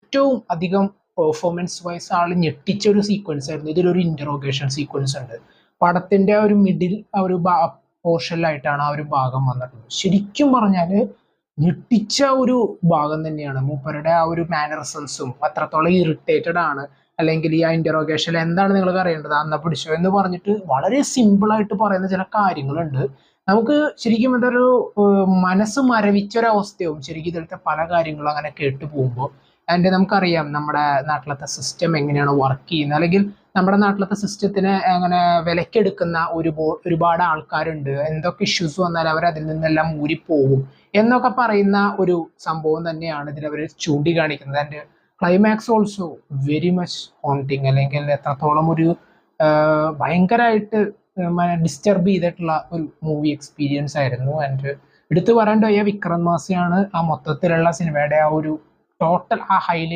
ഏറ്റവും അധികം performance wise ആൾ ഞെട്ടിച്ച ഒരു സീക്വൻസ് ആയിരുന്നു. ഇതിലൊരു ഇന്ററോഗേഷൻ സീക്വൻസ് ഉണ്ട്. പടത്തിന്റെ ആ ഒരു മിഡിൽ ആ ഒരു പോർഷനിലായിട്ടാണ് ആ ഒരു ഭാഗം വന്നിട്ടുള്ളത്. ശരിക്കും പറഞ്ഞാല് ഞെട്ടിച്ച ഒരു ഭാഗം തന്നെയാണ്. മൂപ്പരുടെ ആ ഒരു മാനറിസംസും അത്രത്തോളം ഇറിറ്റേറ്റഡ് ആണ്, അല്ലെങ്കിൽ ഈ ആ ഇന്ററോഗേഷനിൽ എന്താണ് നിങ്ങൾക്ക് അറിയേണ്ടത് അന്ന പിടിച്ചോ എന്ന് പറഞ്ഞിട്ട് വളരെ സിമ്പിൾ ആയിട്ട് പറയുന്ന ചില കാര്യങ്ങളുണ്ട്. നമുക്ക് ശരിക്കും എന്തൊരു മനസ്സ് മരവിച്ച ഒരു അവസ്ഥയാവും ശരിക്കും ഇതിലത്തെ പല കാര്യങ്ങളും അങ്ങനെ കേട്ടു പോകുമ്പോൾ. ആൻഡ് നമുക്കറിയാം നമ്മുടെ നാട്ടിലത്തെ സിസ്റ്റം എങ്ങനെയാണ് വർക്ക് ചെയ്യുന്നത്, അല്ലെങ്കിൽ നമ്മുടെ നാട്ടിലത്തെ സിസ്റ്റത്തിനെ അങ്ങനെ വിലക്കെടുക്കുന്ന ഒരുപാട് ആൾക്കാരുണ്ട്. എന്തൊക്കെ ഇഷ്യൂസ് വന്നാലും അവർ അതിൽ നിന്നെല്ലാം ഊരിപ്പോകും എന്നൊക്കെ പറയുന്ന ഒരു സംഭവം തന്നെയാണ് ഇതിലവർ ചൂണ്ടിക്കാണിക്കുന്നത്. And climax also very much haunting, അല്ലെങ്കിൽ എത്രത്തോളം ഒരു ഭയങ്കരമായിട്ട് ഡിസ്റ്റർബ് ചെയ്തിട്ടുള്ള ഒരു മൂവി എക്സ്പീരിയൻസ് ആയിരുന്നു. ആൻഡ് എടുത്തു പറയേണ്ട വിക്രം മാസിയാണ് ആ മൊത്തത്തിലുള്ള സിനിമയുടെ ആ ഒരു ടോട്ടൽ ആ ഹൈലൈറ്റ്